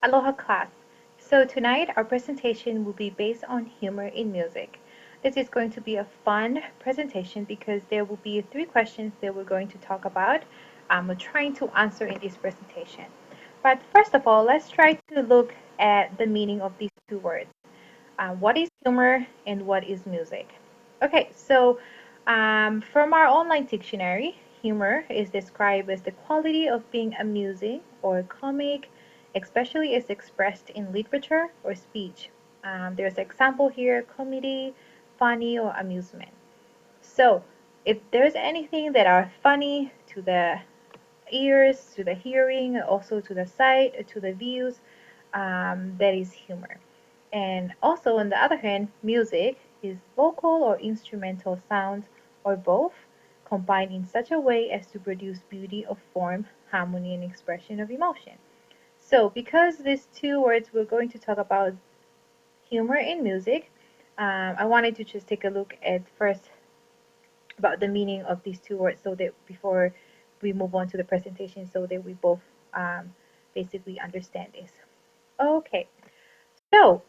Aloha class. So tonight our presentation will be based on humor in music. This is going to be a fun presentation because there will be three questions that we're going to talk about. We're trying to answer in this presentation. But first of all, let's try to look at the meaning of these two words. What is humor and what is music? Okay, so from our online dictionary, humor is described as the quality of being amusing or comic, especially as expressed in literature or speech. There's an example here: comedy, funny, or amusement. So, if there's anything that are funny to the ears, to the hearing, also to the sight, to the views, that is humor. And also, on the other hand, music is vocal or instrumental sounds or both combined in such a way as to produce beauty of form, harmony, and expression of emotion. So, because these two words we're going to talk about humor in music, I wanted to just take a look at first about the meaning of these two words so that before we move on to the presentation so that we both um, basically understand this. Okay, so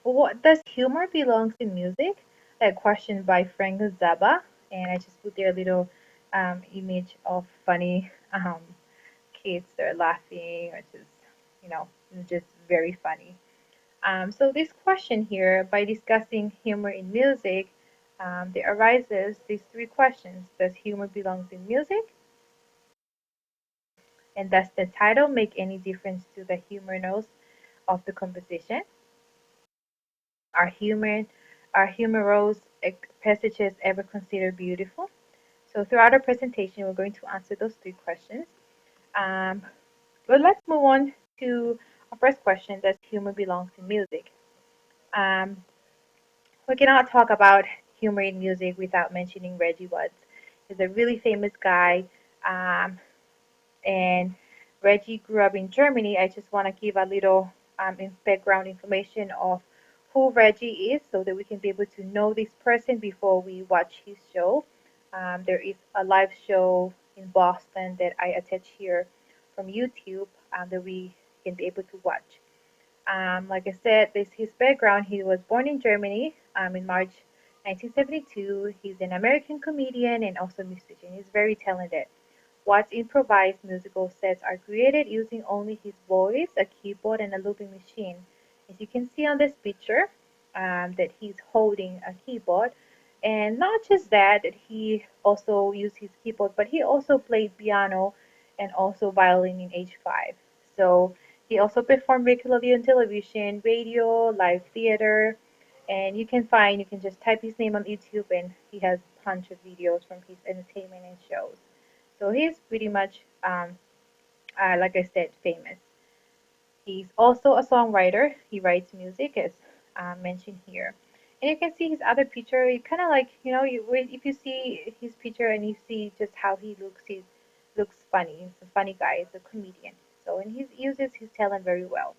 what does humor belongs in music? That question by Frank Zappa, and I just put there a little image of funny kids that are laughing or just you know just very funny. So this question here, by discussing humor in music, there arises these three questions. Does humor belongs in music? And does the title make any difference to the humorousness of the composition? Are humor are humorous passages ever considered beautiful? So throughout our presentation, we're going to answer those three questions. Um, but let's move on to our first question: does humor belongs in music? Um, we cannot talk about humor in music without mentioning Reggie Watts. He's a really famous guy, um, and Reggie grew up in Germany. I just want to give a little background information of who Reggie is so that we can be able to know this person before we watch his show. There is a live show in Boston that I attach here from YouTube that we can be able to watch. Like I said, this his background. He was born in Germany in March 1972. He's an American comedian and also musician. He's very talented. Watts' improvised musical sets are created using only his voice, a keyboard, and a looping machine. As you can see on this picture, that he's holding a keyboard. And not just that, that he also used his keyboard, but he also played piano and also violin in age 5. So he also performed regularly on television, radio, live theater, and you can just type his name on YouTube and he has a bunch of videos from his entertainment and shows. So he's pretty much, like I said, famous. He's also a songwriter. He writes music, as mentioned here. And you can see his other picture. You kind of like, if you see his picture and you see just how he looks funny. He's a funny guy. He's a comedian. So, and he uses his talent very well.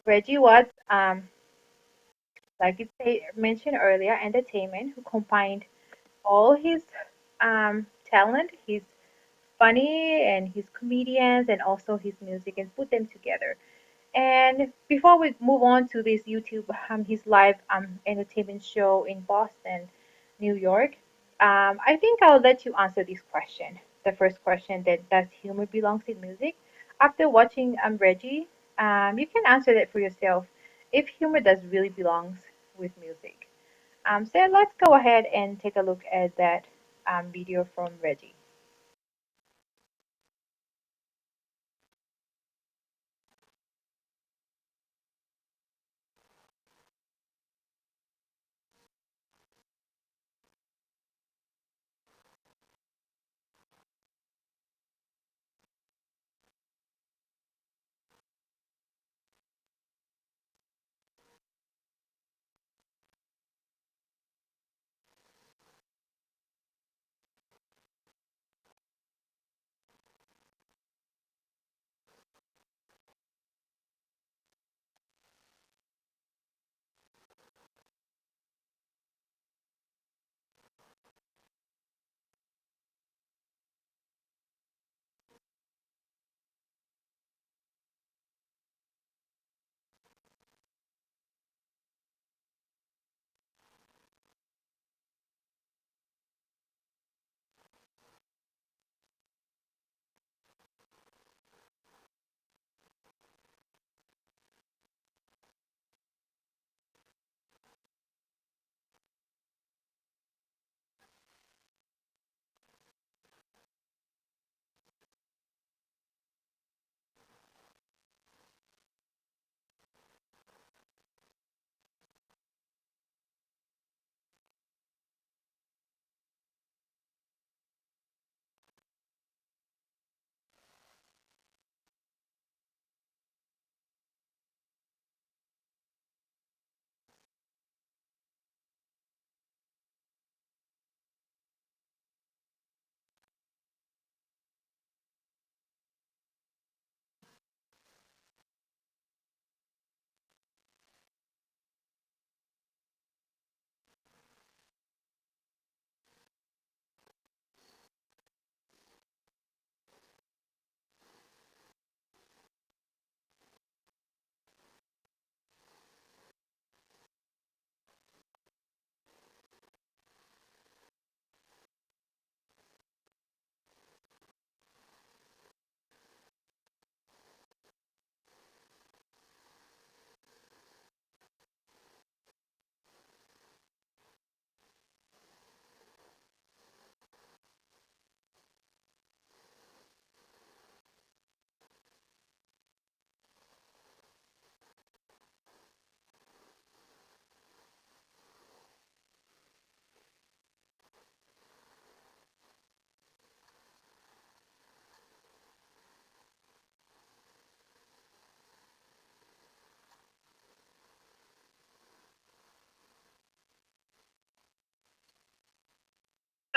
Reggie Watts, like mentioned earlier, entertainment, who combined all his talent, his funny and his comedians and also his music and put them together. And before we move on to this YouTube, his live entertainment show in Boston, New York, I think I'll let you answer this question. The first question, that does humor belongs in music? After watching Reggie, you can answer that for yourself if humor does really belongs with music. So let's go ahead and take a look at that video from Reggie.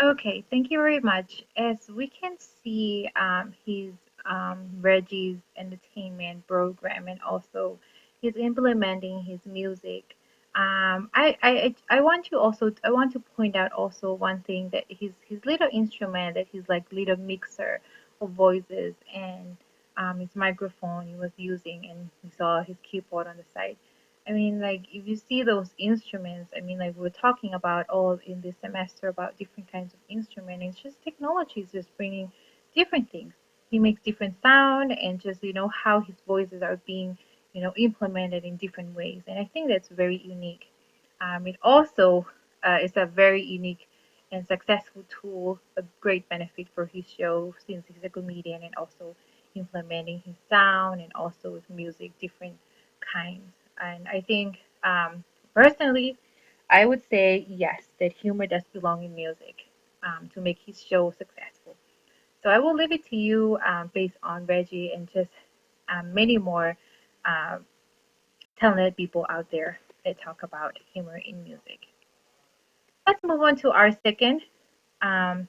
Okay, thank you very much. As we can see, his Reggie's entertainment program, and also he's implementing his music. I want to also I want to point out also one thing, that his little instrument, that he's like little mixer of voices, and his microphone he was using, and we saw his keyboard on the side. I mean, like, if you see those instruments, I mean, like, we're talking about all in this semester about different kinds of instrument. It's just technology is just bringing different things. He makes different sound, and just, how his voices are being, implemented in different ways. And I think that's very unique. It also is a very unique and successful tool, a great benefit for his show, since he's a comedian, and also implementing his sound and also his music, different kinds. And I think, personally, I would say yes, that humor does belong in music, to make his show successful. So I will leave it to you, based on Reggie and just many more um, talented people out there that talk about humor in music. Let's move on to our second um,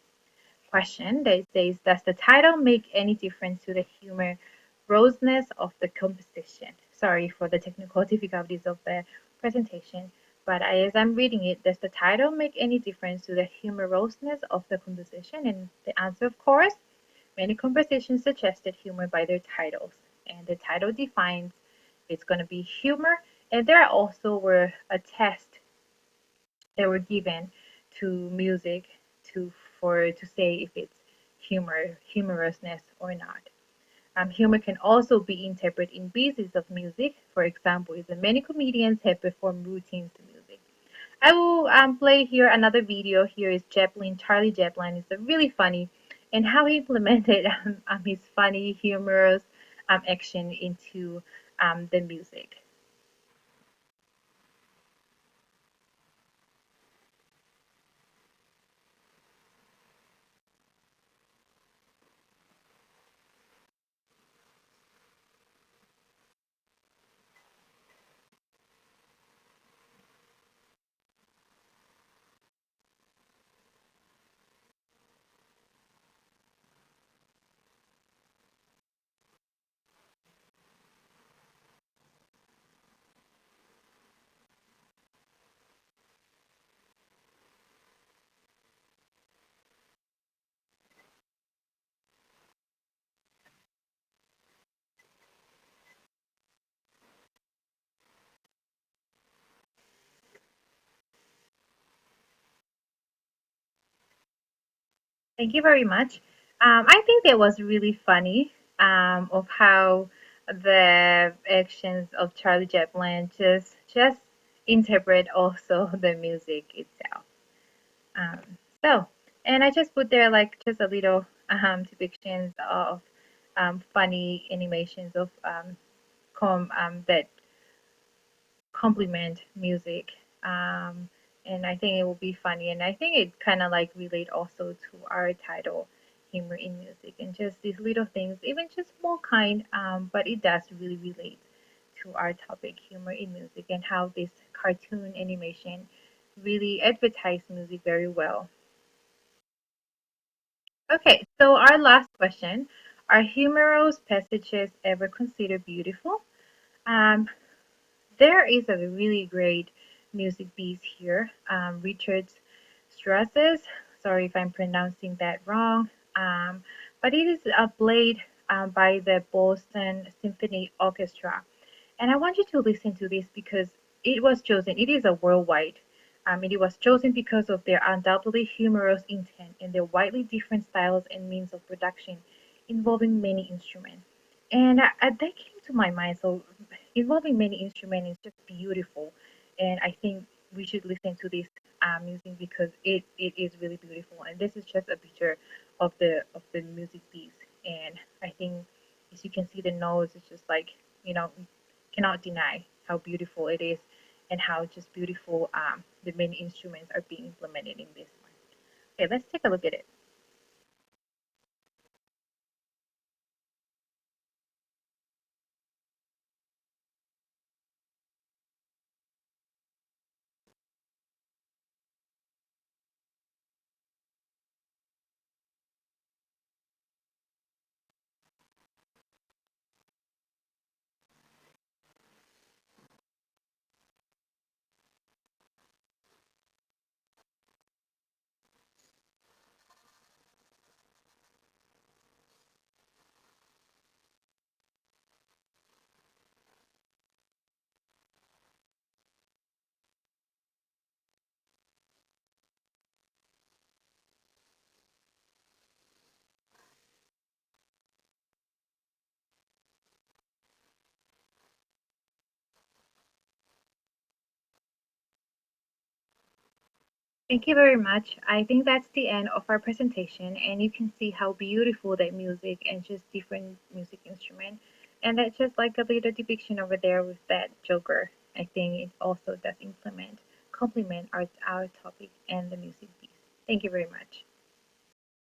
question that says, does the title make any difference to the humorousness of the composition? Sorry for the technical difficulties of the presentation, but as I'm reading it, does the title make any difference to the humorousness of the composition? And the answer, of course, many compositions suggested humor by their titles, and the title defines if it's going to be humor. And there also were a test that were given to music to for to say if it's humorousness or not. Humor can also be interpreted in pieces of music. For example, is that many comedians have performed routines to music. I will play here another video. Here is Charlie Chaplin. It's a really funny, and how he implemented his funny, humorous action into the music. Thank you very much. I think that was really funny, of how the actions of Charlie Chaplin just interpret also the music itself. Um, so, and I just put there like just a little depictions of funny animations of that complement music. Um, and I think it will be funny. And I think it kind of like relate also to our title, humor in music, and just these little things, even just small kind, but it does really relate to our topic, humor in music, and how this cartoon animation really advertise music very well. Okay, so our last question: are humorous passages ever considered beautiful? Um, There is a really great music piece here. Richard Strauss's, sorry if I'm pronouncing that wrong, but it is played by the Boston Symphony Orchestra. And I want you to listen to this because it was chosen, it is a worldwide. It was chosen because of their undoubtedly humorous intent and their widely different styles and means of production involving many instruments. And that came to my mind. So, involving many instruments is just beautiful. And I think we should listen to this music because it is really beautiful. And this is just a picture of the music piece. And I think, as you can see, the notes is just like, cannot deny how beautiful it is, and how just beautiful the many instruments are being implemented in this one. Okay, let's take a look at it. Thank you very much. I think that's the end of our presentation, and you can see how beautiful that music and just different music instrument, and that's just like a little depiction over there with that Joker. I think it also does implement complement our topic and the music piece. Thank you very much.